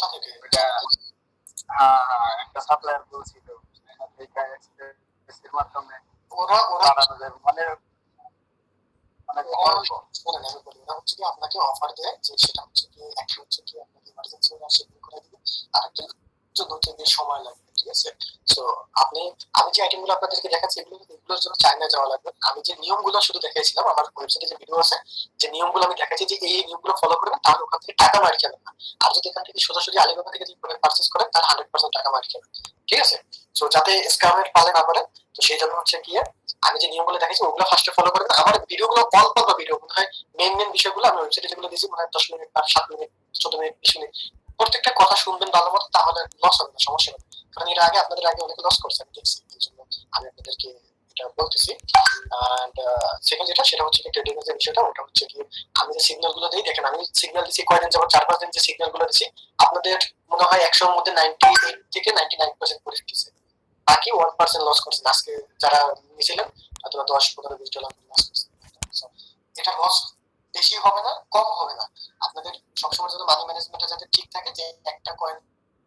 কোথা থেকে এটা একটা সাপ্লায়ার বলছিল এর মাধ্যমে ওরা ওরা বাড়ানো যাবে মানে অনেক অল্প। শোনেন আমি বলি, ওরা হচ্ছে কি আপনাকে অফার দেয় যে সেটা হচ্ছে কি একটা হচ্ছে কি আপনাকে ইমার্জেন্সি ওরা শিপিং করে দিবে, আর একটা জন্য যে সময় লাগবে, ঠিক আছে? তো আপনি, আমি যে আইটেমগুলো আপনাদেরকে দেখাচ্ছি এগুলোর জন্য চায়না যাওয়া লাগবে। আমি যে নিয়মগুলো শুধু দেখাইছিলাম, আমার ওয়েবসাইটে যে ভিডিও আছে, যে নিয়মগুলো আমি দেখাচ্ছি যে এই নিয়মগুলো ফলো করবেন তাহলে ওখান থেকে টাকা মারি খাবেন না। আর যদি এখান থেকে সোজাসুজি আলিবাবা থেকে যদি পারচেস করেন তাহলে 100% টাকা মারি খাবেন, ঠিক আছে? তো যাতে স্ক্যামের পালে না পড়েন, তো সেই জন্য হচ্ছে গিয়ে আমি যে নিয়মগুলো দেখাচ্ছি ওগুলো ফার্স্টে ফলো করবেন। আমার ভিডিওগুলো অল্প অল্প ভিডিও, মনে হয় মেন বিষয়গুলো আমি ওয়েবসাইটে যেগুলো দিয়েছি মনে হয় 10 মিনিট বা 7 মিনিট 14 মিনিট 20 মিনিট, প্রত্যেকটা কথা শুনবেন ভালো মতো, তাহলে লস হবে না, সমস্যা হবে না। কারণ এর আগে আপনাদের আগে অনেকে লস করছে আমি দেখছি, এই জন্য আমি আপনাদেরকে এটা বলতেছি। এন্ড সেকেন্ড যেটা সেটা হচ্ছে ট্রেডিং এর যে বিষয়টা, ওটা হচ্ছে কি আমি যে সিগন্যাল গুলো দিই, দেখেন আমি সিগন্যাল দিচ্ছি কয়দিন যাবত, 4-5 দিন যে সিগন্যাল গুলো দিচ্ছি, আপনাদের মনে হয় 100 এর মধ্যে 98 থেকে 99% করে দিচ্ছে, বাকি 1% লস করছেন আজকে যারা নিয়েছিলেন, অথবা 10-15-20 ডলার লস করছেন। So, এটা লস বেশি হবে না, কম হবে না। আপনাদের সবসময় জন্য মানি ম্যানেজমেন্টটা যাতে ঠিক থাকে, যে একটা কয়েন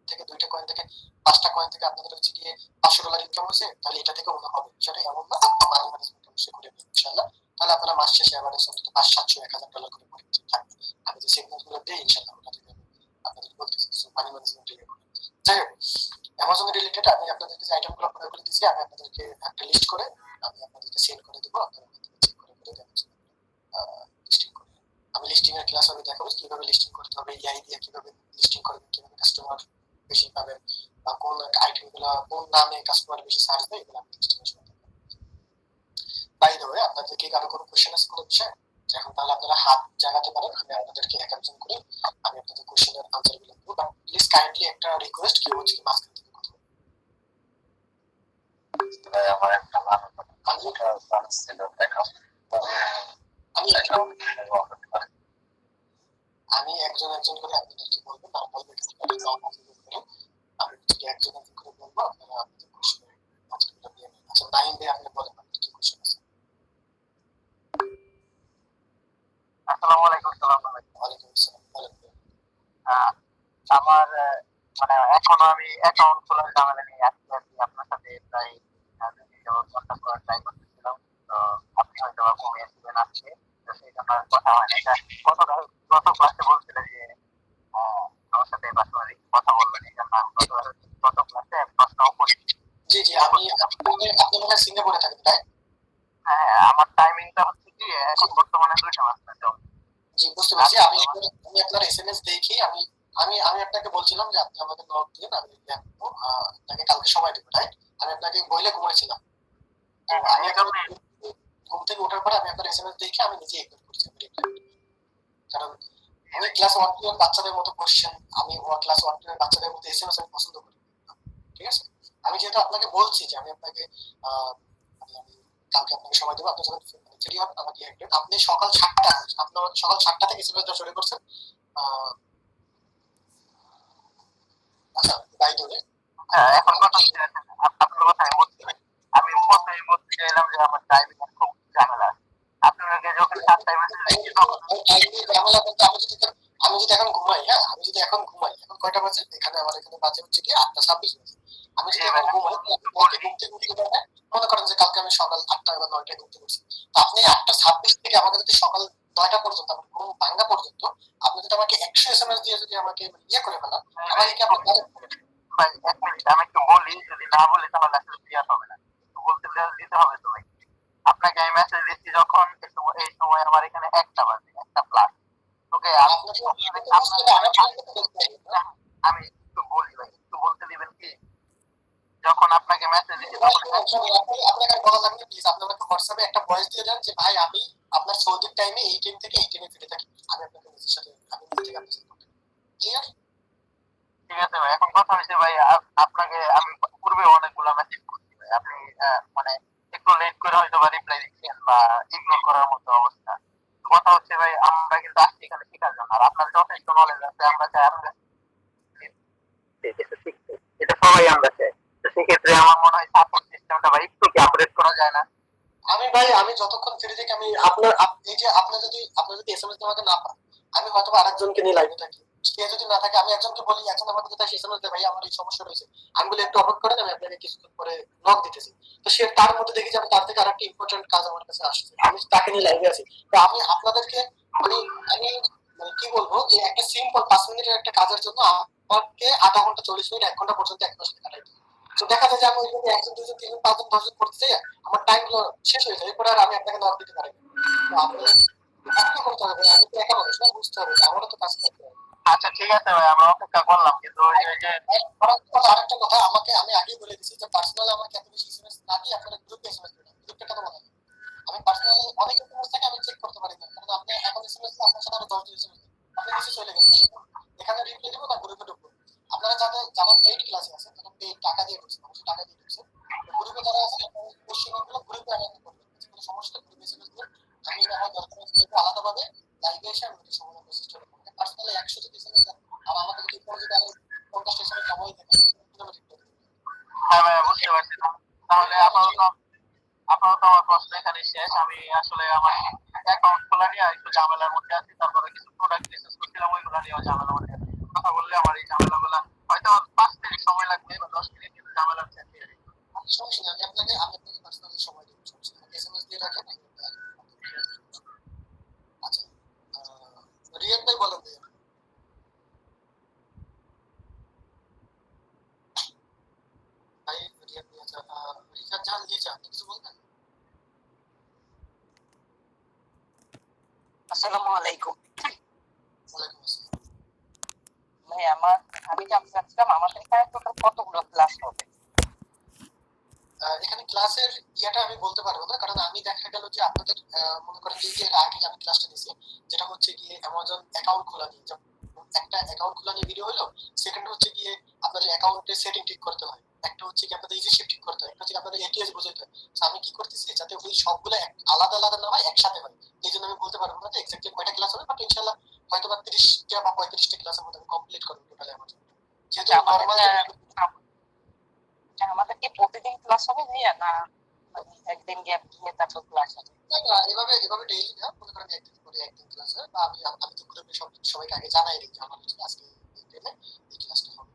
থেকে 2টা কয়েন থেকে 5টা কয়েন থেকে আপনাদের হচ্ছে গিয়ে $500 ইনকাম হচ্ছে, তাহলে এটা থেকে মনে হবে সেটা এমন না। মানি ম্যানেজমেন্ট অবশ্যই করে নেবেন ইনশাআল্লাহ, তাহলে আপনারা মাস শেষে অ্যাভারেজ অন্তত 500-700-1000 করে পরিচিত থাকবে। আমি যে সেগমেন্ট গুলো দিই ইনশাআল্লাহ ওটা থেকে আপনাদের বলতেছি মানি ম্যানেজমেন্ট ইয়ে করে। যাই হোক, অ্যামাজন রিলেটেড আমি আপনাদেরকে যে আইটেমগুলো প্রয়োগ করে দিয়েছি, আমি আপনাদেরকে একটা লিস্ট করে আমি আপনাদেরকে সেন্ড করে দেবো, আপনারা চেক করে দেখেন লিস্টিং করে। আমি লিস্টিং এর ক্লাস আমি দেখাবো কিভাবে লিস্টিং করতে হবে, ইআই দিয়ে কিভাবে লিস্টিং করবেন, কিভাবে কাস্টমার বেশি পাবেন, বা কোন আইটেমগুলো কোন নামে কাস্টমার বেশি সার্চ দেয়, এগুলো আমি লিস্টিং এর সময় দেখাবো। বাই দ্য ওয়ে, আপনাদের কি কারো কোনো কোশ্চেন আছে কোনো বিষয়ে? এখন তাহলে আপনারা হাত জাগাতে পারেন, আমি আপনাদেরকে এক একজন করে আমি আপনাদের কোশ্চেনের আনসার গুলো দেবো। বাট প্লিজ কাইন্ডলি একটা রিকোয়েস্ট, কেউ হচ্ছে মাঝখান থেকে কথা বলবেন। আমার একটা প্ল্যান ছিল দেখা আমি আমি একজন একজন করে আপনাদেরকে বলবো, তারা বলবে আমি হচ্ছে একজন একজন করে বলবো, আপনারা আপনাদের কোশ্চেনের আনসারগুলো দিয়ে নেন। আচ্ছা নাইম ভাই, আপনি বলেন আপনার কি কোশ্চেন আছে? আসসালামু আলাইকুম। ওয়ালাইকুম আসসালাম, বলেন। আমার মানে এখনো আমি অ্যাকাউন্ট খোলার ঝামেলা নিয়ে আছি আর কি, আপনার সাথে প্রায় 2 দিন যাবত কন্ট্যাক্ট করার ট্রাই করতেছিলাম। তো আপনি হয়তো বা ঘুমিয়েছিলেন আজকে, তো সেই জন্য আর কথা হয়নি। এটা গত ক্লাসে বলছিলেন যে আমার সাথে পার্সোনালি কথা বলবেন, এই জন্য আমি গত ক্লাসে প্রশ্নও করি। জি জি, আপনি আপনি মনে হয় সিঙ্গাপুরে থাকেন, তাই? হ্যাঁ, আমার টাইমিংটা হচ্ছে কি এখন বর্তমানে 2টা বাজতে চলে। জি বুঝতে পারছি। আমি আপনার এসএমএস দেখি, আমি আমি আমি আপনাকে বলছিলাম যে আপনি আমাকে নক দিন, আমি দেখবো আপনাকে কালকে সময় দেবো, রাইট? আমি আপনাকে বইলে ঘুমাইছিলাম, তো আমি এখন ঘুম থেকে ওঠার পর আমি আপনার এসএমএস দেখে আমি নিজে ইগনোর করছি, কারণ আমি ক্লাস 1-2 এর বাচ্চাদের মতো কোশ্চেন, আমি ক্লাস 1-2 এর বাচ্চাদের মতো এসএমএস আমি পছন্দ করি না, ঠিক আছে? আমি যেহেতু আপনাকে বলছি যে আমি আপনাকে আমি কালকে আপনাকে সময় দেবো, আপনি যখন ফ্রি হন আমাকে আপনি সকাল 7টা, আপনার সকাল 7টা থেকে এসএমএস শুরু করছেন। আচ্ছা বাই দ্য ওয়ে, এখন কথা হচ্ছে আপনার কথা আমি বলতে চাই। আমি প্রথমেই বলতে চাইলাম যে আমার টাইমিং খুব ঝামেলা। আপনাকে যখন 7টায় মেসেজ দিচ্ছি তখন আমি যদি এখন ঘুমাই, হ্যাঁ আমি যদি এখন ঘুমাই, এখন কয়টা বাজে এখানে, আমার এখানে বাজে হচ্ছে কি 8টা 26 বাজে। আমি যদি এখন ঘুমাই ঘুম থেকে উঠে যাবে, মনে করেন যে কালকে আমি সকাল 8টা বা 9টায় ঘুমতে পারছি, তো আপনি 8টা 26 থেকে আমাকে যদি সকাল 9টা পর্যন্ত, আমার ঘুম ভাঙা পর্যন্ত আপনি যদি আমাকে 100 এসএমএস দিয়ে যদি আমাকে ইয়ে করে ফেলান, আমার কি আপনি ভাই 1 মিনিট আমি একটু বলি, যদি না বলি তাহলে আসলে ক্লিয়ার হবে না। একটু বলতে দিতে হবে তো ভাই। আপনাকে আমি মেসেজ দিচ্ছি যখন এই সময় আমার এখানে 1টা বাজে, 1টা প্লাস। ওকে, আমি একটু বলি ভাই, একটু বলতে দিবেন কি? যখন আপনাকে মেসেজ দিচ্ছি আপনাকে বলা লাগবে প্লিজ, আপনি আমাকে হোয়াটসঅ্যাপে একটা ভয়েস দিয়ে দেন যে ভাই আমি আপনার সৌদির টাইমে এই টাইম থেকে এই টাইমে ফিরে থাকি, আমি আপনাকে নিজের সাথে আমি নিজে থেকে আপনার সাথে ক্লিয়ার? ঠিক আছে ভাই। এখন কথা হচ্ছে ভাই, আপনাকে আমি পূর্বে অনেকগুলো মেসেজ করছি ভাই, আপনি মানে একটু লেট করে হয়তো বা রিপ্লাই দিচ্ছেন বা ইগনোর করার মতো অবস্থা। কথা হচ্ছে ভাই, আমরা কিন্তু আসছি এখানে শেখার জন্য, আর আপনার যথেষ্ট নলেজ আছে, আমরা চাই আমরা কিছু শিখতে, এটা সবাই আমরা চাই। তো সেক্ষেত্রে আমার মনে হয় সাপোর্ট সিস্টেমটা ভাই একটু কি আপডেট করা যায় না? আমি যতক্ষণ ফ্রি থাকি আমি আপনার এই যে আপনার যদি এসএমএস আমাকে না পান, আমি হয়তো আরেকজনকে নিয়ে লাইভে থাকি, সে যদি না থাকে, আমি একজনকে বলি, একজন আমাকে যদি এসএমএস দেয়, ভাই আমার এই সমস্যা রয়েছে, আমি বলি একটু অপেক্ষা করেন, আমি আপনাকে কিছুক্ষণ পরে নক দিতেছি। তো সে তার মধ্যে দেখি যে আমি তার থেকে আরেকটা ইম্পর্টেন্ট কাজ আমার কাছে আসছে, আমি তাকে নিয়ে লাইভে আছি। তো আমি আপনাদেরকে মানে আমি মানে কি বলবো, যে একটা সিম্পল 5 মিনিটের একটা কাজের জন্য আমাকে আধা ঘন্টা 40 মিনিট 1 ঘন্টা পর্যন্ত একটার সাথে কাটাই। তো দেখা যায় যে আমি ওইভাবে একজন দুজন তিনজন পাঁচজন 10জন করতে চাই, আমার টাইম গুলো শেষ হয়ে যায়, এরপরে আর আমি আপনাকে নক দিতে পারি না। তো আপনি কি করতে হবে, আমি তো একা মানুষ না, বুঝতে হবে যে আমারও তো কাজ করতে হবে। আচ্ছা ঠিক আছে ভাই, আমরা অপেক্ষা করলাম, কিন্তু ওই যে আরেকটা কথা, আমাকে আমি আগেই বলে দিচ্ছি যে পার্সোনাল আমাকে এত বেশি এসএমএস না দিয়ে আপনারা গ্রুপে এসএমএস দিন। গ্রুপটা কেন বলা হয়, আমি পার্সোনালি অনেক এসএমএস থাকে, আমি চেক করতে পারি না, কারণ আপনি এখন এসএমএস দিলে আপনার সাথে আরো 10 জন এসএমএস দিন, আপনি নিচে চলে গেছেন, এখানে রিপ্লাই দেবো না গ্রুপে ঢুকবো। আপনারা যাদের যারা পেইড ক্লাসে আছেন, যারা পেইড টাকা দিয়ে ঢুকছেন, অবশ্যই টাকা দিয়ে ঢুকছেন, গ্রুপে যারা আছে কোশ্চেন গুলো গ্রুপে আমাকে করবেন, কোনো সমস্যা গ্রুপে এসএমএস দিন। আমি না হয় দরকার হলে গ্রুপে আলাদাভাবে লাইভে এসে আমি সমাধান করার চেষ্টা করবো। পার্সোনালি 100 যদি এসএমএস দেন আর আমাদের যদি যদি আরো 50 এসএমএস জমাই দেন, কিভাবে রিপ্লাই দেবেন? হ্যাঁ ভাই বুঝতে পারছি। তাহলে আপাতত আপাতত আমার প্রশ্ন এখানে শেষ। আমি আসলে আমার অ্যাকাউন্ট খোলা নিয়ে একটু ঝামেলার মধ্যে আছি, তারপরে কিছু প্রোডাক্ট রিসার্চ করছিলাম, ওইগুলো নিয়েও ঝামেলার মধ্যে আছি। কথা বললে আমার এই ঝামেলাগুলো হয়তো 5 মিনিট সময় লাগবে বা 10 মিনিট, কিন্তু ঝামেলা শেষ। সমস্যা নেই, আমি আপনাকে পার্সোনালি সময় দেবো, সমস্যা নেই, এসএমএস দিয়ে রাখেন। আচ্ছা, রিয়াদ ভাই বলেন ভাই। ভাই রিয়াদ ভাই, আচ্ছা, রিফাত জাহান লিজা, আপনি কিছু বলবেন? আসসালামু আলাইকুম। ওয়ালাইকুম আসসালাম। ভাই আমি জানতে চাচ্ছিলাম আমাদের এখানে টোটাল কতগুলো ক্লাস হবে? এখানে ক্লাসের ইয়েটা আমি বলতে পারবো না, কারণ আমি দেখা গেল যে আপনাদের মনে করেন যে এর আগে আমি ক্লাসটা দিয়েছি, যেটা হচ্ছে গিয়ে অ্যামাজন অ্যাকাউন্ট খোলা নিয়ে, যেমন একটা অ্যাকাউন্ট খোলা নিয়ে ভিডিও হলো, সেকেন্ড হচ্ছে গিয়ে আপনাদের অ্যাকাউন্টের সেটিং ঠিক করতে হয়, একটা হচ্ছে কি আপনাদের ইজি শিফট ঠিক করতে হয়, একটা হচ্ছে আপনাদের এটিএস বুঝতে হয়। তো আমি কি করতেছি, যাতে ওই সবগুলো আলাদা আলাদা না হয়, একসাথে হয়, এই জন্য আমি বলতে পারবো না যে এক্স্যাক্টলি কয়টা ক্লাস হবে, বাট ইনশাআল্লাহ হয়তো বা 30টা বা 35টা ক্লাসের মধ্যে আমি কমপ্লিট করবো টোটালি আমার জন্য, যেহেতু নর্মাল। আমাদের কি প্রতিদিন ক্লাস হবে ভাইয়া, না একদিন গ্যাপ দিয়ে তারপর ক্লাস হবে? না, এভাবে এভাবে ডেইলি না, মনে করেন একদিন পরে একদিন ক্লাস হয়, বা আমি তো গ্রুপে সবাইকে আগে জানাই দিই যে আমার হচ্ছে আজকে এই দিনে এই ক্লাসটা হবে।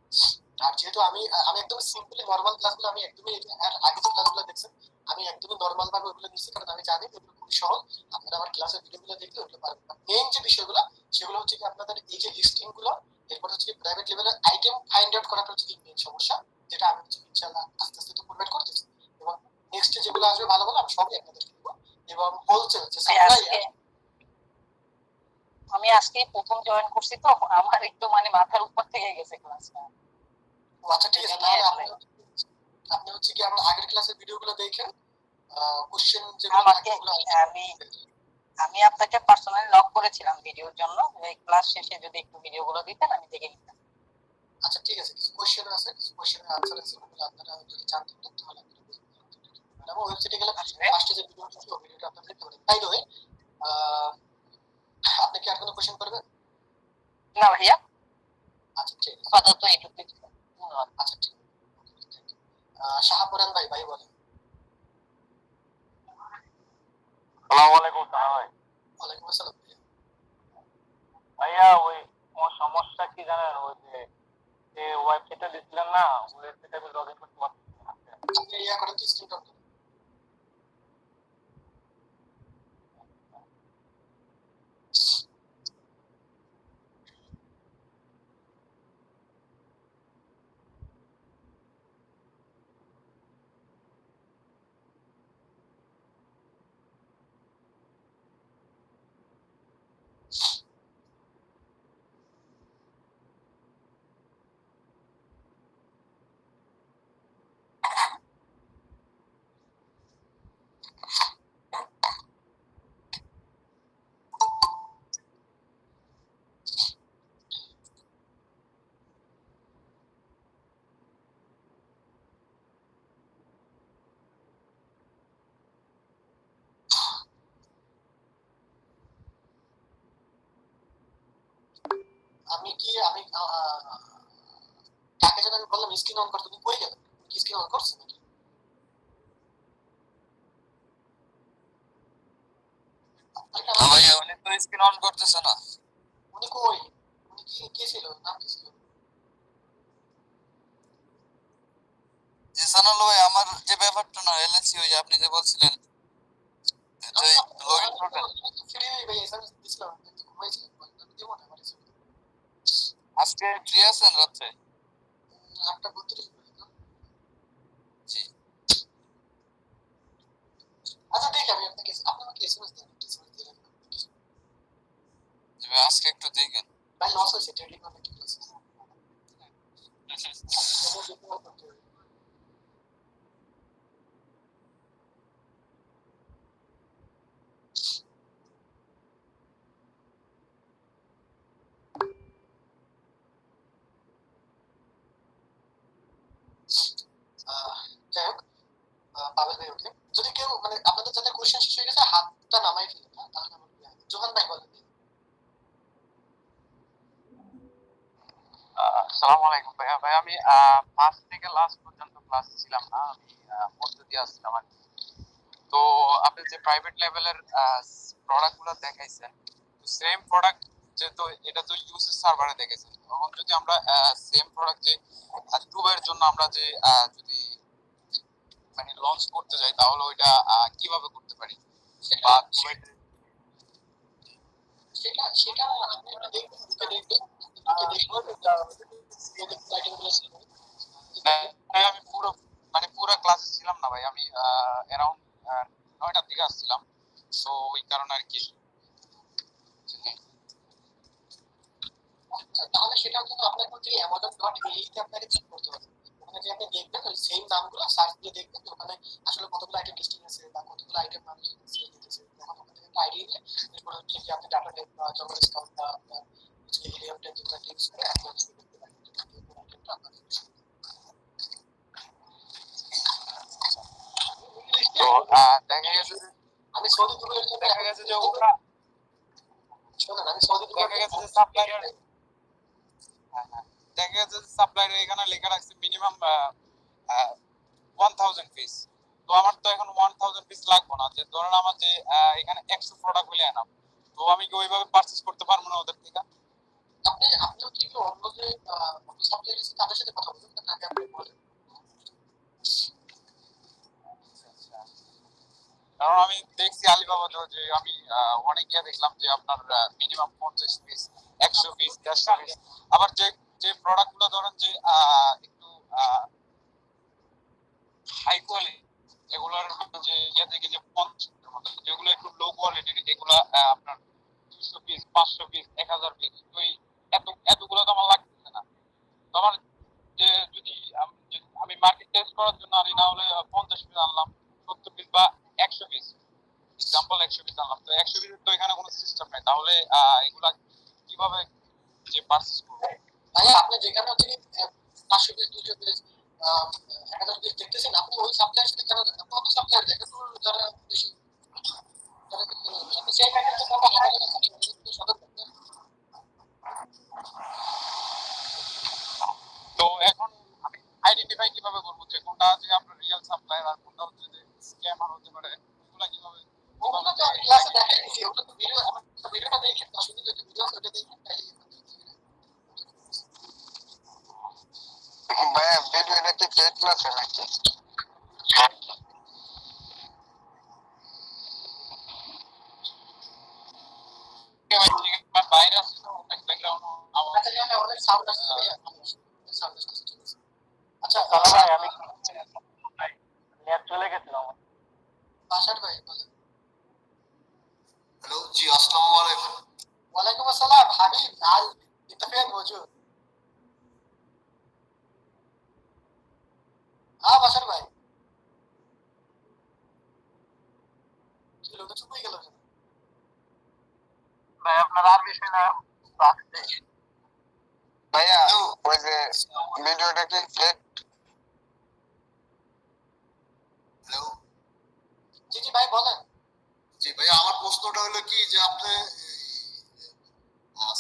আর যেহেতু আমি একদম সিম্পলি নর্মাল ক্লাসগুলো আমি একদমই আর আগে যে ক্লাসগুলো দেখছেন আমি একদমই নর্মাল ভাবে ওগুলো নিচ্ছি, কারণ আমি জানি যে ওগুলো খুবই সহজ, আপনারা আমার ক্লাসের ভিডিওগুলো দেখলে ওগুলো পারবেন। মেইন যে বিষয়গুলো সেগুলো হচ্ছে কি আপনাদের এই যে লিস্টিং গুলো, এরপর হচ্ছে কি প্রাইভেট লেভেলের আইটেম ফাইন্ড আউট করাটা হচ্ছে কি মেইন সমস্যা, যেটা আমি হচ্ছে ইনশাআল্লাহ আস্তে আস্তে তো প্রোভাইড করতেছি, এবং নেক্সট যেগুলো আসবে ভালো ভালো আমি সবই আপনাদেরকে দেবো। এবং হোলসেল যে সাপ্লাই, আমি আজকে প্রথম জয়েন করছি, তো আমার একটু মানে মাথার উপর থেকে গেছে ক্লাসটা। আচ্ছা ঠিক আছে, তাহলে আপনি হচ্ছে কি আমার আগের ক্লাসের ভিডিওগুলো দেখেন, কোশ্চেন যেগুলো থাকে আমাকে ওগুলো আমি আমি আপনাকে পার্সোনালি নক করেছিলাম ভিডিওর জন্য, এই ক্লাস শেষে যদি একটু ভিডিও গুলো দিতেন আমি দেখে নিতাম। আচ্ছা ঠিক আছে, কিছু কোশ্চেন আছে, কিছু কোশ্চেনের আনসার আছে, ওগুলো আপনারা যদি জানতে চান তাহলে আপনারা বুঝতে পারবেন। এবং ওয়েবসাইটে গেলে ফার্স্টে যে ভিডিওটা আছে ওই ভিডিওটা আপনারা দেখতে পারেন। বাই দ্য ওয়ে, আপনি কি আর কোনো কোশ্চেন করবেন? না ভাইয়া, আচ্ছা ঠিক আছে, আপাতত এইটুকুই ছিল। ধন্যবাদ। আচ্ছা ঠিক আছে। শাহাপুরান ভাই, ভাই বলেন। আসসালামু আলাইকুম ভাই। ওয়ালাইকুম আসসালাম ভাইয়া। ভাইয়া ওই আমার সমস্যা কি জানেন, ওই যে ওয়েবসাইটে দিছিলেন না, ওয়েবসাইটে আমি লগ ইন করতে পারছি না। আপনি ইয়া করেন তো, স্ক্রিন করেন। আমি কাকে যেন আমি বললাম স্ক্রিন অন করতে, তুমি কই গেলেন? কি স্ক্রিন অন করছেন নাকি? ভাইয়া উনি তো স্ক্রিন অন করতেছে না। উনি কই? উনি কি কে ছিল? ব্যাপারটা না, এলএনসি ওই যে আপনি যে বলছিলেন যে লগইন করবেন। ফ্রি ভাই এসএমএস দিছিলাম কিন্তু ঘুমাইছিলাম, আমি দেবো না আমার এসএমএস আজকে ফ্রি আছেন রাতে? 8:32 জি। আচ্ছা দেখি আমি আপনাকে আমাকে এসএমএস দেন, এসএমএস দিলেন জি ভাই, আজকে একটু দেখেন। ভাই লস হয়েছে ট্রেডিং মানে কি লস যাই হোক পাবেল ভাই ওকে যদি কেউ মানে আপনাদের যাদের কোশ্চেন শেষ হয়ে গেছে হাতটা নামাই ফেলেন, হ্যাঁ তাহলে আমার জোহান ভাই বলেন। আসসালামু আলাইকুম ভাইয়া। ভাই আমি ফার্স্ট থেকে লাস্ট পর্যন্ত ক্লাস ছিলাম না, আমি মধ্য দিয়ে আসছিলাম আর কি। তো আপনি যে প্রাইভেট লেভেলের প্রোডাক্ট গুলো দেখাইছেন, তো সেম প্রোডাক্ট যেহেতু এটা তো ইউএস সার্ভারে দেখেছেন, তখন যদি আমরা সেম প্রোডাক্ট যে টুবের জন্য আমরা যে যদি মানে লঞ্চ করতে যাই তাহলে ওইটা কিভাবে করতে পারি? বা সেটা সেটা আপনি একটু দেখবেন, আমি পুরো ক্লাসে ছিলাম না ভাই, আমি অ্যারাউন্ড 9টার দিকে আসছিলাম, তো ওই কারণে আর কি। তাহলে সেটার জন্য আপনাকে হচ্ছে amazon.ai তে আপনাকে চেক করতে হবে। ওখানে যে আপনি দেখবেন ওই সেম নামগুলো সার্চ দিয়ে দেখবেন যে ওখানে আসলে কতগুলো আইটেম লিস্টিং আছে বা কতগুলো আইটেম মানুষ সেল দিতেছে। তখন ওখান থেকে একটা আইডিয়া নিয়ে এরপর হচ্ছে যে আপনি ডাটা টাইপ বা জব ডিসকাউন্ট বা আপনার হচ্ছে এরিয়া টাইপ যেগুলো টিপস করে অ্যাপ্লাই করতে পারেন। কোন আইটেমটা আপনাদের তো দেখা গেছে আমি সৌদি দুবাইয়ের জন্য দেখা গেছে যে ওরা শোনেন আমি সৌদি দেখা গেছে যে সাপ্লায়ার দেখা গেছে যে সাপ্লায়ার এখানে লেখা রাখছে মিনিমাম 1000 পিস। তো আমার তো এখন 1000 পিস লাগবে না, যে ধরেন আমার যে এখানে 100 প্রোডাক্ট হলে আনাম, তো আমি কি ওইভাবে পারচেজ করতে পারবো না ওদের থেকে? আপনি হচ্ছে কি অন্য যে সাপ্লায়ার আছে তাদের সাথে কথা বলুন, তাকে আপনি বলেন। কারণ আমি দেখছি আলিবাবাতে যে আমি অনেক গিয়ে দেখলাম যে আপনার মিনিমাম 50 পিস, 100 পিস, 150 পিস। আবার যে যে প্রোডাক্ট গুলো ধরেন যে একটু হাই কোয়ালিটি, এগুলোর যে ইয়ে থেকে যে 50 যেগুলো একটু লো কোয়ালিটির, এগুলো আপনার 200 পিস, 500 পিস, 1000 পিস, তো এতগুলো তো আমার লাগতেছে না। তো আমার যে যদি আমি মার্কেট টেস্ট করার জন্য আনি, না হলে 50 পিস আনলাম, 70 পিস বা 100 পিস, এক্সাম্পল 100 পিস আনলাম, তো 100 পিস তো এখানে কোনো সিস্টেম নাই, তাহলে এগুলা কিভাবে যে পারচেজ করব? ভাইয়া আপনি যেখানে হচ্ছে 500 পিস 200 পিস 1000 পিস দেখতেছেন, আপনি ওই সাপ্লায়ার সাথে কেন দেখেন? কত সাপ্লায়ার দেখেন যারা বেশি আপনি সেই প্যাকেটটা কত হাজার সদর করতেন। তো এখন আমি আইডেন্টিফাই কিভাবে করবো যে কোনটা যে আপনার রিয়েল সাপ্লায়ার আর কোনটা হচ্ছে যে স্ক্যামার হতে পারে? ওগুলা কিভাবে ওগুলো তো আমি ক্লাসে দেখাই দিয়েছি, ওটা তো ভিডিও আমার ভিডিওটা দেখেন, শুধু যদি ভিডিও ওটা দেখেন তাহলে ভাইয়া ভিডিও এটা কি পেড ক্লাস নাকি? বাইরে আসছে তো ব্যাকগ্রাউন্ড আওয়াজ। আচ্ছা জানেন অনেক সাউন্ড আসছে ভাইয়া, সাউন্ড আসছে ঠিক আছে। আচ্ছা ভাই আমি নেট চলে গেছিল আমার। বাসার ভাই বলেন। हेलो जी अस्सलाम वालेकुम। वालेकुम अस्सलाम हबीब, आज इत्तेफाक मौजूद। हाँ বাসার ভাই কি লোক চুপ হয়ে গেল কেন? ভাই আপনার আর বিষয় না ভাইয়া, ওই যে ভিডিওটা কি ফেক? হ্যালো জি জি ভাই বলেন। জি ভাইয়া, আমার প্রশ্নটা হলো কি যে আপনি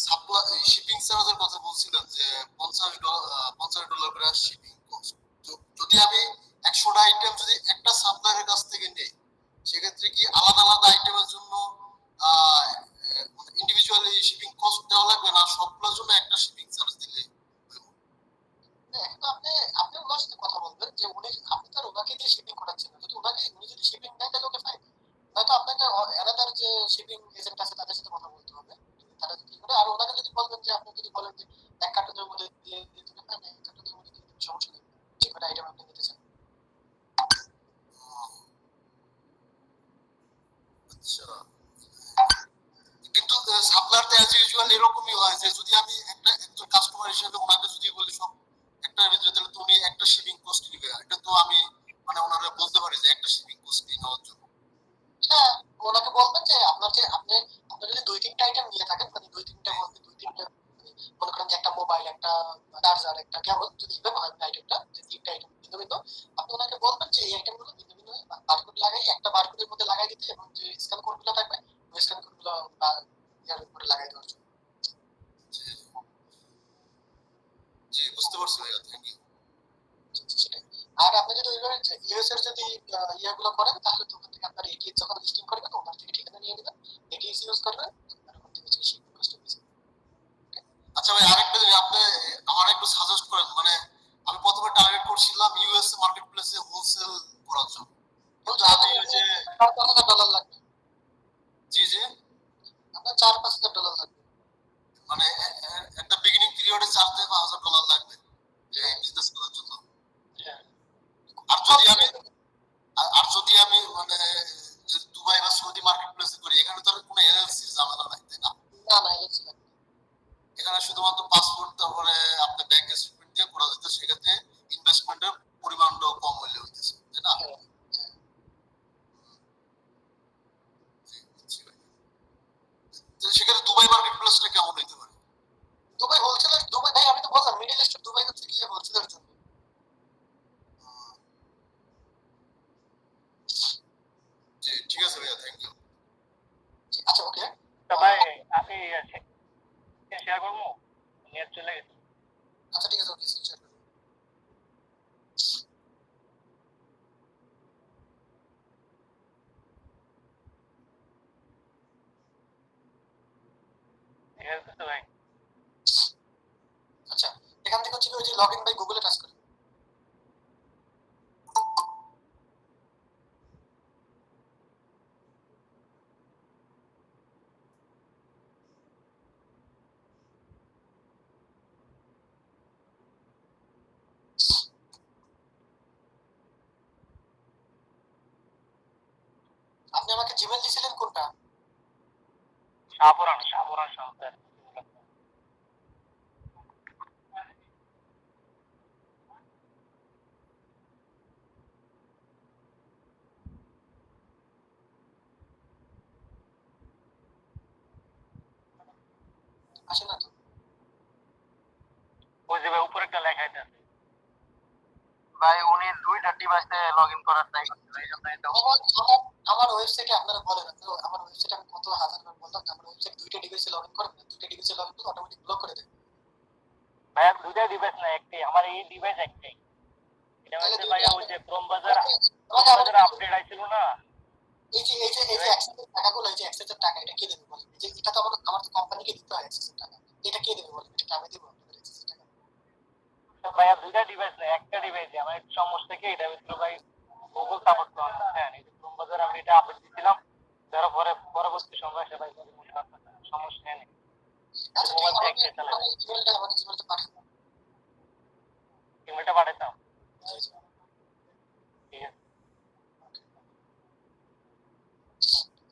সাপ্লাই শিপিং চার্জের কথা বলছিলেন যে $50 করে শিপিং কস্ট। তো যদি আমি 100টা আইটেম যদি একটা সাপ্লায়ারের কাছ থেকে নেই, সেক্ষেত্রে কি আলাদা আলাদা আইটেমের জন্য ইন্ডিভিজুয়ালি শিপিং কস্ট দেওয়া লাগবে, না সবগুলোর জন্য একটা শিপিং চার্জ দিলে? এখন আপনি আপনি ওনার সাথে কথা বলবেন। বলবেন যে উনি আপনি তো আর ওনাকে দিয়ে শিপিং করাচ্ছেন না, যদি উনি যদি শিপিং নেয় তাহলে ওকে ফাইন, নয়তো আপনাকে অ্যানাদার যে শিপিং এজেন্ট আছে তাদের সাথে কথা বলতে হবে, তারা যদি করে। আর ওনাকে যদি বলবেন যে আপনি যদি বলেন যে 1 কার্টুনের মধ্যে দিয়ে দিতে পারেন, 1 কার্টুনের মধ্যে দিয়ে দিতে সমস্যা নেই, যে কোনো আইটেম আপনি নিতে চান। আচ্ছা, কিন্তু সাপ্লায়ার তো অ্যাজ ইউজুয়াল এরকমই হয় যে যদি আমি একজন কাস্টমার হিসেবে ওনাকে যদি বলি সব একটার ভিতরে, তাহলে তো উনি একটা শিপিং কস্ট নিবে, এটা তো আমি মানে ওনারা বলতে পারি যে একটা শিপিং কস্ট নেওয়ার জন্য। হ্যাঁ, ওনাকে বলবেন যে আপনি যদি 2-3টা আইটেম নিয়ে থাকেন, মানে 2-3টা বলতে 2-3টা, মনে করেন যে একটা মোবাইল, একটা চার্জার, একটা কেবল, যদি এভাবে হয় আইটেমটা, যে 3টা আইটেম ভিন্ন ভিন্ন, আপনি ওনাকে বলবেন যে এই আইটেমগুলো ভিন্ন ভিন্ন বারকোড লাগাই, একটা বারকোডের মধ্যে লাগাই দিতে, এবং যে স্ক্যান কোডগুলো থাকবে ওই স্ক্যান কোডগুলো ইয়ার উপরে লাগাই দেওয়ার জন্য। জি জি, বুঝতে পারছি ভাইয়া, থ্যাংক ইউ। সেটাই। আর আপনি যদি ওইভাবে ইউএস এর যদি ইয়াগুলো করেন, তাহলে তো ওখান থেকে আপনার এটিএস যখন লিস্টিং করবেন ওখান থেকে ঠিকানা নিয়ে নেবেন, এটিএস ইউজ করবেন, আর ওখান থেকে শিপিং কস্ট বেশি। আচ্ছা ভাই, আরেকটা জিনিস আপনি আমার একটু সাজেস্ট করেন, মানে আমি প্রথমে টার্গেট করছিলাম ইউএস মার্কেট প্লেসে হোলসেল করার জন্য, কিন্তু আমি ওই যে $5,000 লাগবে, জি জি, আপনার $4-5,000 লাগবে। মানে একটা বিগিনিং পিরিয়ডে $4,000-5,000 লাগবে এই বিজনেস করার জন্য। হ্যাঁ। আর যদি আমি আর যদি আমি মানে যে দুবাই বা সৌদি মার্কেট প্লেসে করি, এখানে তো আর কোনো এলএলসি ঝামেলা নাই, তাই না? না না, এলসি লাগবে। এখানে শুধুমাত্র পাসপোর্ট, তারপরে আপনার ব্যাংক স্টেটমেন্ট দিয়ে করা যেত, সেক্ষেত্রে ইনভেস্টমেন্টের পরিমাণটাও কম হইলে হইতেছে, তাই না? হ্যাঁ, হ্যাঁ। জি, বুঝছি ভাই। তো সেক্ষেত্রে দুবাই মার্কেট প্লেসটা কেমন হইতে পারে? দুবাই হোলসেলার, দুবাই ভাই আমি তো বললাম মিডল ইস্টের দুবাই হচ্ছে গিয়ে হোলসেলার জন্য। জি, ঠিক আছে ভাইয়া, থ্যাংক ইউ। আচ্ছা, ওকে। তো ভাই আমি শেয়ার করবো, নেট চলে গেছে। আচ্ছা, ঠিক আছে, ওকে, শেয়ার করুন। ঠিক আছে তো ভাই। আচ্ছা, এখান থেকে হচ্ছে কি ওই যে লগ ইন বাই গুগলে টাচ করেন। আপনি আমাকে জিমেল দিয়েছিলেন কোনটা? শাহপুরান সহকার। আসে না তো। ওই যে ভাই উপরে একটা লেখা আছে ভাই, উনি 2টা ডিভাইসে লগ ইন করার ট্রাই করছিল, এই জন্য এটা আমার ওয়েবসাইটে আপনারা বলেন, আমার ওয়েবসাইটে আমি কত হাজারবার বললাম যে আমার ওয়েবসাইট 2টা ডিভাইসে লগ ইন করেন না, 2টা ডিভাইসে লগ ইন করে অটোমেটিক ব্লক করে দেয়। ভাই 2টা ডিভাইস না, একটাই, আমার এই ডিভাইস একটাই। এটা হচ্ছে ভাই ওই যে ক্রোম বাজার আপডেট আইছিল না, এই যে অ্যাক্সেসের টাকাগুলো, এই যে অ্যাক্সেসের টাকা, এটা কে দেবে বলেন? যে এটা তো আমার তো কোম্পানিকে দিতে হয় অ্যাক্সেসের টাকা, এটা কে দেবে বলেন? এটা আমি দেবো আপনাদের অ্যাক্সেসের টাকা? তো ভাই 2টা ডিভাইস না, একটা ডিভাইস। আমার একটু সমস্যা থেকে এটা হচ্ছিল ভাই গুগল সাপোর্ট করে না, হ্যাঁ এই যে ক্রোম বাজার আমি এটা আপডেট দিছিলাম, তার পরে পরবর্তী সময় সবাই সমস্যা নেই, আচ্ছা, মোবাইল থেকে আমাকে একটা চালাবে। ইমেলটা পাঠান। ইমেলটা পাঠাইতাম, ঠিক আছে।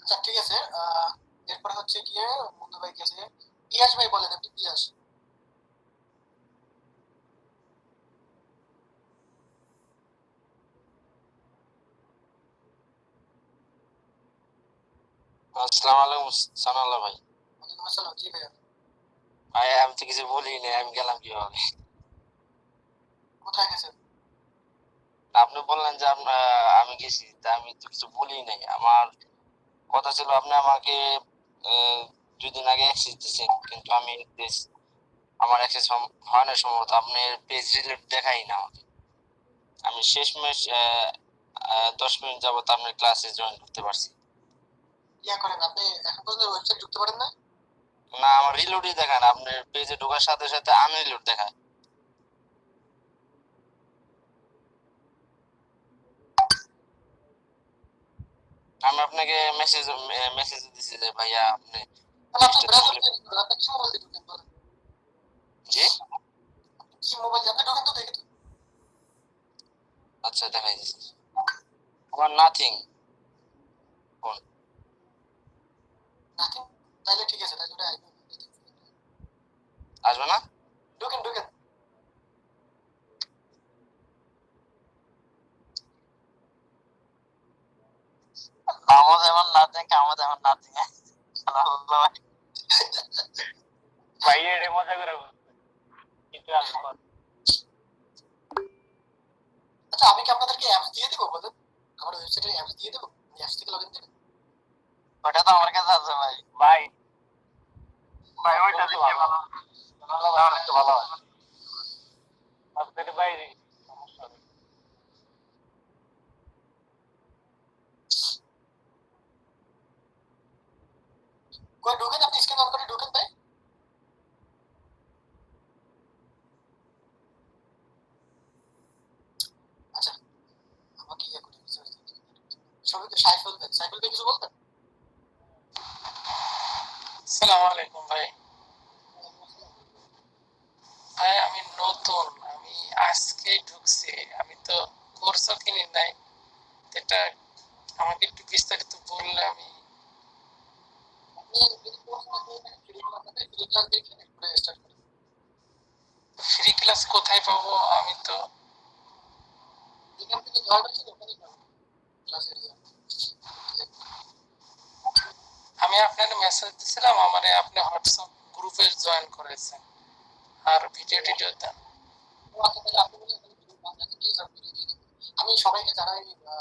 আচ্ছা, ঠিক আছে। এরপরে হচ্ছে গিয়ে বন্ধু ভাই গেছে, পিয়াস ভাই বলেন, আপনি পিয়াস। আসসালামু আলাইকুম সানাল্লাহ ভাই। ওয়ালাইকুম আসসালাম, জি ভাইয়া। ভাই আমি তো কিছু বলি নাই, আমি গেলাম কিভাবে? কোথায় গেছেন? আপনি বললেন যে আমি গেছি, তা আমি তো কিছু বলি নাই। আমার কথা ছিল আপনি আমাকে 2 দিন আগে অ্যাক্সেস দিচ্ছেন, কিন্তু আমি আমার অ্যাক্সেস হয় না সম্ভবত, আপনি পেজ রিলেট দেখাই না আমাকে। আমি শেষমেশ 10 মিনিট যাবত আপনার ক্লাসে জয়েন করতে পারছি ইয়া করেন, আপনি এখন পর্যন্ত ওয়েবসাইট ঢুকতে পারেন না? না। আমার রিলোডই দেখায় না, আপনার পেজে ঢোকার সাথে সাথে আনরিলোড দেখায়। আমি আপনাকে মেসেজ দিছি যে ভাইয়া আপনি তাহলে আপনি লিস্টে ব্রাউজার থাকলে। দিয়ে আপনি কি মোবাইল দিয়ে ঢুকেন বলেন? জি, কি মোবাইল দিয়ে আপনি ঢুকেন তো দেখে তো। আচ্ছা দেখাই দিচ্ছি। আমার নাথিং ফোন। নাকি তাহলে ঠিক আছে, তাহলে ওটা আইবো। আসবে না? ঢুকেন ঢুকেন। আমার এমন নাথিং, আমার এমন নাথিং। ভাই এটা মজা করে কিছু আসবে। আচ্ছা আমি কি আপনাদেরকে অ্যাপস দিয়ে দেবো বলেন? আমার ওয়েবসাইটের অ্যাপস দিয়ে দেবো, অ্যাপস থেকে লগইন দেবেন। ওটা তো আমার কাছে আছে ভাই। ভাই ভাই ওইটা দেখে ভালো ভালো হয়। আপনাদের বাইরে সমস্যা নেই। কই ঢুকেন, আপনি স্ক্রিন অন করে ঢুকেন ভাই। আচ্ছা আমাকে ইয়ে করে সবাইকে সাইফুল ভাই, সাইফুল ভাই কিছু বলবেন? আসসালামু আলাইকুম ভাই। ভাই আমি নতুন, আমি আজকেই ঢুকছি, আমি তো কোর্সও কিনি নাই। এটা আমাকে একটু বিস্তারিত বললে আমি। আপনি যদি কোর্স না করে থাকেন ফ্রি ক্লাস আছে, ফ্রি ক্লাস দেখে এরপরে স্টার্ট করেন। ফ্রি ক্লাস কোথায় পাবো? আমি তো যেখান থেকে জয়েন হয়েছে ওখানেই পাবেন ক্লাসের ইয়ে। আমি আপনার মেসেজ দিছিলাম, আমারে আপনি হোয়াটসঅ্যাপ গ্রুপে জয়েন করেছেন আর ভিডিও টিডিও দেন। ও আচ্ছা তাহলে আপনি বলে এখানে ভিডিও বানাতে কি স্যার ভিডিও দিয়ে দেবেন। আমি সবাইকে যারা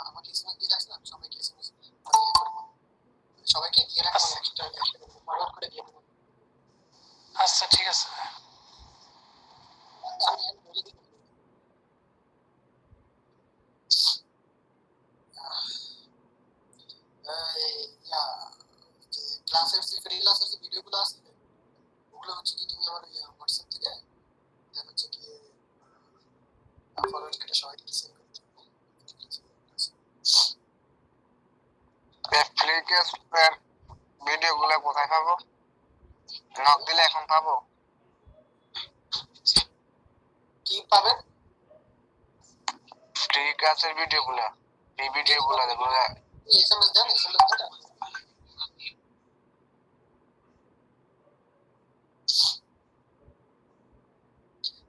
আমাকে এসএমএস দিয়ে রাখছেন আমি সবাইকে এসএমএস সবাইকে দিয়ে রাখবো, একটা ফরওয়ার্ড করে দিয়ে দেবো। আচ্ছা ঠিক আছে ভাই। আমি বলে দিব। ইয়া যে ক্লাসের যে ফ্রি ক্লাসের যে ভিডিওগুলো আছে ওগুলো হচ্ছে কি তুমি আমার হোয়াটসঅ্যাপ থেকে দেন হচ্ছে কি ফরওয়ার্ড করে সবাইকে সেন্ড করে দিও। ফ্রি ক্লাসের ভিডিওগুলো কোথায় পাবো? নক দিলে এখন পাবো? কি পাবেন? ফ্রি ক্লাসের ভিডিওগুলো, এই ভিডিওগুলো যেগুলো এসএমএস দেন, এসএমএস দেন।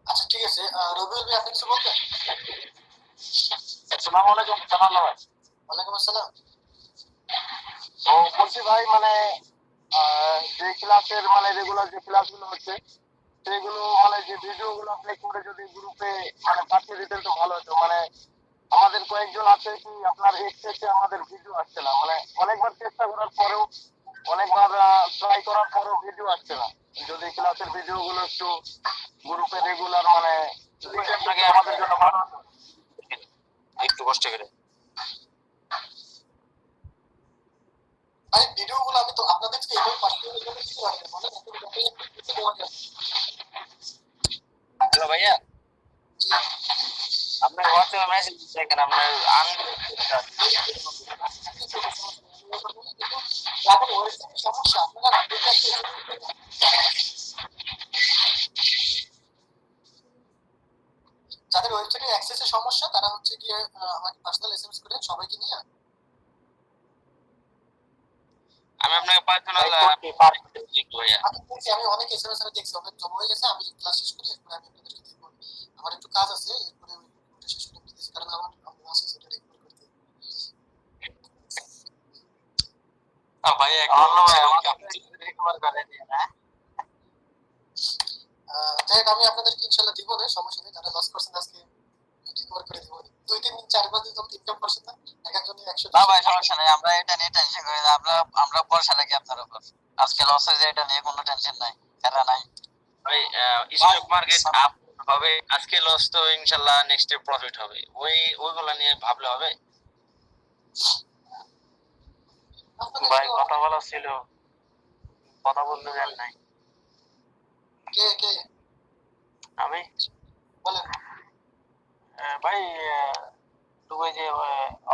আচ্ছা ঠিক আছে, রবিউল ভাই আপনি কিছু বলবেন? আসসালামু আলাইকুম জানালো ভাই। ওয়ালাইকুম আসসালাম। ও বলছি ভাই মানে যে ক্লাসের মানে রেগুলার যে ক্লাসগুলো হচ্ছে সেগুলো মানে যে ভিডিওগুলো আপনি করে যদি গ্রুপে মানে পাঠিয়ে দিতেন তো ভালো হতো। মানে আমাদের কয়েকজন আছে কি আপনার এক্সেসে আমাদের ভিডিও আসছে না, মানে অনেকবার চেষ্টা করার পরেও অনেকবার ট্রাই করার পরেও ভিডিও আসছে না। যদি ক্লাসের ভিডিওগুলো একটু গ্রুপে রেগুলার মানে আপনাকে আমাদের জন্য ভালো হতো। একটু কষ্ট করে। ভাই ভিডিওগুলো আমি তো আপনাদেরকে এইভাবে পার্সোনালি করে দিতে পারি না, মানে এত ব্যাপারে কিছু দেওয়া যায়। হ্যালো ভাইয়া, জি আপনার হোয়াটসঅ্যাপে মেসেজ দেখেন আপনার যাদের ওয়েবসাইটের সমস্যা আপনারা ভিডিওটা একটু যাদের ওয়েবসাইটের অ্যাক্সেসের সমস্যা তারা হচ্ছে গিয়ে আমাকে পার্সোনাল এসএমএস করে সবাইকে নিয়ে আমি আপনাকে পার্সোনাল লিখবো ভাইয়া। আমি দেখছি, আমি অনেক এসএমএস আমি দেখছি অনেক জমা হয়ে গেছে। আমি ক্লাস শেষ করে এরপরে আমি আপনাদেরকে দিব। আমার একটু কাজ আছে, এরপরে ওই ওটা শেষ করে দিতেছি কারণ আমার আছে সেটা রেকর্ড করতে। ভাইয়া যাই হোক আমি আপনাদেরকে ইনশাল্লাহ দিব না, সমস্যা নেই। যারা লস করছেন আজকে রিকভার করে দিব। 2-3 দিন 4-5 দিন যখন ইনকাম করছেন না এক একজনের 100 না ভাই সমস্যা নেই, আমরা এটা নিয়ে টেনশন করি না। আমরা ভরসা রাখি আপনার উপর। আজকে লস হয়েছে এটা নিয়ে কোনো টেনশন নাই, প্যারা নাই। ভাই স্টক মার্কেট আপ হবে, আজকে লস তো ইনশাআল্লাহ নেক্সট ডে প্রফিট হবে। ওইগুলা নিয়ে ভাবলে হবে। ভাই কথা বলা ছিল, কথা বলতে দেন নাই। কে কে আমি বলেন। ভাই তো ওই যে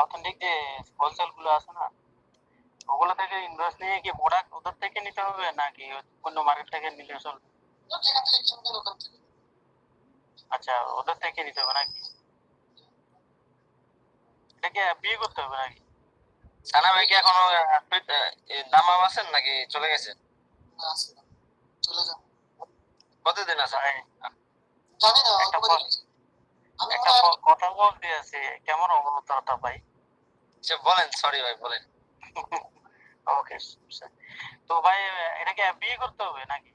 অথেন্টিক যে হোলসেল গুলো আছে না, ওগুলো থেকে ইনভয়েস নিয়ে কি প্রোডাক্ট ওদের থেকে নিতে হবে নাকি অন্য মার্কেট থেকে নিলে চলবে? যেখান থেকে কিনবেন ওখান থেকে। আচ্ছা, ওদের থেকে নিতে হবে নাকি? এটাকে বিয়ে করতে হবে নাকি? সানা ভাই কি এখনো দামাম আছেন নাকি চলে গেছে? না, আছে না। চলে যান। কতদিন আছে? ভাই, জানি না, একটা অল্প দিন আছে। আমি একটা মনে হয় কথা বলতে আছে, কেমন অবতারটা ভাই? সে বলেন, সরি ভাই বলেন। ওকে, তো ভাই এটাকে বিয়ে করতে হবে নাকি?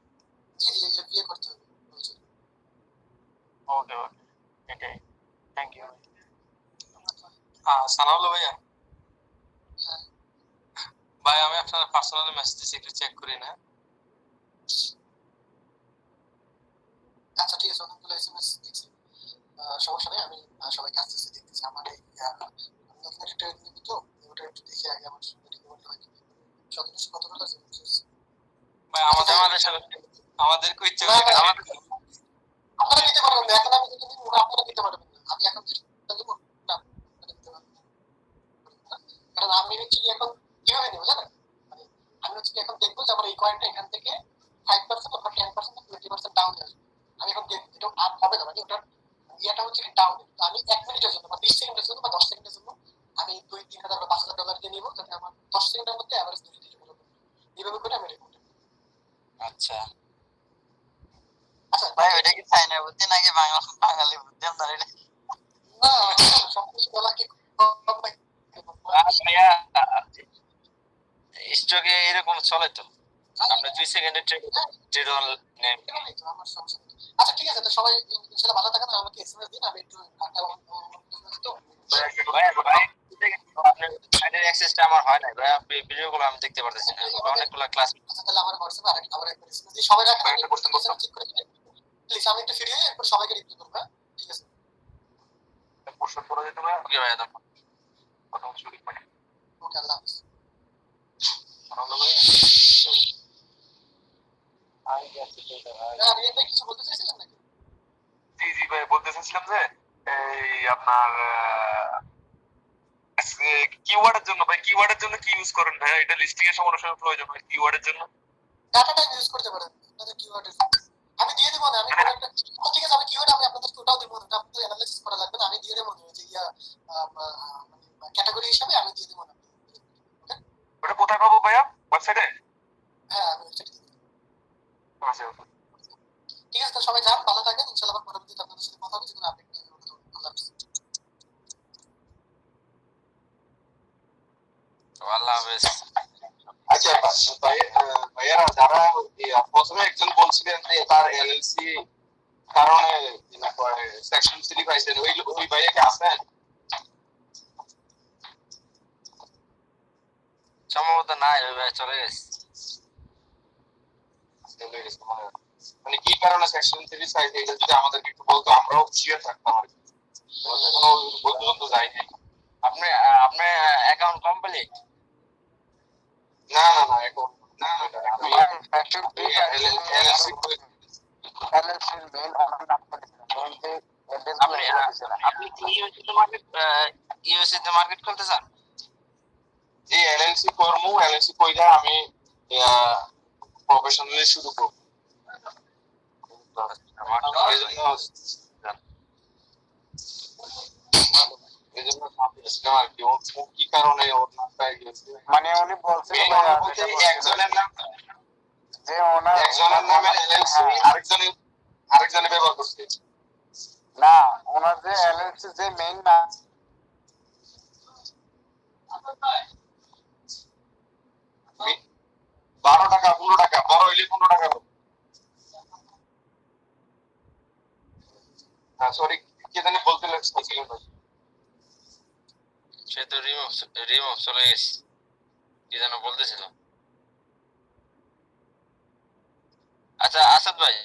জি জি জি, বিয়ে করতে হবে বলছি। ওকে ওকে, এটাই। Thank you. সানাউল্লাহ ভাইয়া, হ্যাঁ, ভাই আমি আপনার পার্সোনাল মেসেজ একটু চেক করি না? আচ্ছা ঠিক আছে, অনেকগুলো এসএমএস দেখছি। সমস্যা নেই, আমি সবাইকে আস্তে আস্তে দেখতেছি। আমার এই নতুন একটা ট্রেড নিবি তো, ওটা একটু দেখে আগে আমার রেডি করতে হয়। সতেরোশো কতগুলো আছে? ভাই আমাদের আমাদেরকে ইচ্ছে না, করে না, create করুন। আপনারা নিতে পারবেন না, এখন আমি যেটা নিব ওটা আপনারা নিতে পারবেন না। আমি এখন যেটা নিব ওটা আপনারা নিতে পারবেন না। কারণ আমি হচ্ছে কি এখন কিভাবে নেবো জানেন? মানে আমি হচ্ছে কি এখন দেখবো যে আমার এই কয়েনটা এখান থেকে 5% অথবা 10% বা 20% ডাউন আসবে। আমি এখন দেখবো এটা আপ হবে না, মানে ওটার ইয়েটা হচ্ছে কি ডাউন। তো আমি 1 মিনিটের জন্য বা 20 সেকেন্ডের জন্য বা 10 সেকেন্ডের জন্য আমি 2-3 হাজার বা 5,000 ডলার দিয়ে নিবো, যাতে আমার 10 সেকেন্ডের মধ্যে অ্যাভারেজ 2 থেকে 3 এইভাবে করে আমি রেকর্ড। আচ্ছা আচ্ছা ভাই ওইটা কি চাইনা বুদ্ধি নাকি বাঙালি বুদ্ধি আপনার এটা? না, সবকিছু বলা কি কম নাকি? ভাইয়া, স্টকে এরকম চলে তো, আপনি 2 সেকেন্ডের ট্রেড নেন। এভাবেই তো আমার সমস্যা নেই। আচ্ছা ঠিক আছে, তো সবাই ইনশাআল্লাহ ভালো থাকেন, আমাকে এসএমএস দিন, আমি একটু তো ভাইয়া ভাই, আপনার সাইডের অ্যাক্সেসটা আমার হয় না ভাইয়া, ভিডিওগুলো আমি দেখতে পারতেছি না, অনেকগুলো ক্লাস। আচ্ছা তাহলে আমার হোয়াটসঅ্যাপে আবার একবার এসএমএস দিই, সবাই রাখেন, আমি কোশ্চেন চেক করে দিই। প্লিজ আমি একটু ফ্রি হয়ে এরপর সবাইকে রিপ্লাই করব। হ্যাঁ ঠিক আছে, প্রশ্ন করে দিতে ভাই। ওকে ভাইয়া, কথা শুরু করে। ওকে, আল্লাহ হাফেজ। হ্যাঁ, রিয়াদ ভাই কিছু বলতে চাইছিলেন নাকি? জি জি ভাই, বলতে চাচ্ছিলাম যে এই আপনার কিওয়ার্ডের জন্য ভাই, কিওয়ার্ডের জন্য কি ইউজ করেন ভাই? এটা লিস্টিং এর সময় সময় প্রয়োজন হয় কিওয়ার্ডের জন্য। ডাটা টাইপ ইউজ করতে পারেন আপনাদের কিওয়ার্ডের। আমি দিয়ে দেবো না, আমি কোনো একটা ঠিক আছে, আমি কিওয়ার্ড আমি আপনাদেরকে ওটাও দেবো না, আপনাদের অ্যানালাইসিস করা লাগবে না, আমি দিয়ে দেবো না যে মানে ক্যাটাগরি হিসাবে আমি দিয়ে দেবো না। ওকে, ওটা কোথায় পাবো ভাইয়া? ওয়েবসাইটে? হ্যাঁ আমি ওয়েবসাইটে দিয়ে দেবো। আচ্ছা, ঠিক আছে, তো সবাই যান, ভালো থাকেন, ইনশাআল্লাহ আবার পরবর্তীতে আপনাদের সাথে কথা হবে, যদি আপডেট নিয়ে আল্লাহ হাফেজ। আল্লাহ হাফেজ। আচ্ছা ভাইয়া, যারা প্রথমে একজন বলছিলেন যে তার এলএলসি কারণে সেকশন 3 পাইছেন, ওই ভাইয়া কি আছেন? সম্ভবত নাই, ওই ভাই চলে গেছে। মানে কি কারণে সেকশন 3 চাইছে এটা যদি আমাদেরকে একটু বলতো, আমরাও শিওর থাকতাম আর কি। কোনো ওই পর্যন্ত যায়নি। আপনি আপনার অ্যাকাউন্ট কমপ্লিট? না না না, এখন না না, আমি এলএলসি আপনি আপনি কি ইউএসএ তে মার্কেট খুলতে চান? যে এলএলসি করমু, এলএলসি কইরা আমি প্রফেশনালি শুরু করব। এজন্য ভাবছিলাম আর কি, ও কি কারণে ওর নামটা গেছে। মানে উনি বলছেন একজনের নাম, যে ওনার একজনের নামে এলএলসি আরেকজনে ব্যবহার করছে। না, ওনার যে এলএলসি যে মেইন না 12 টাকা 15 টাকা, বড় হইলে 15 টাকা হবে। সরি, কি জানি বলতে লাগছিলেন ভাই? সে তো রিমুভ চলে গেছে, কি যেন বলতেছিল। আচ্ছা আসাদ ভাই,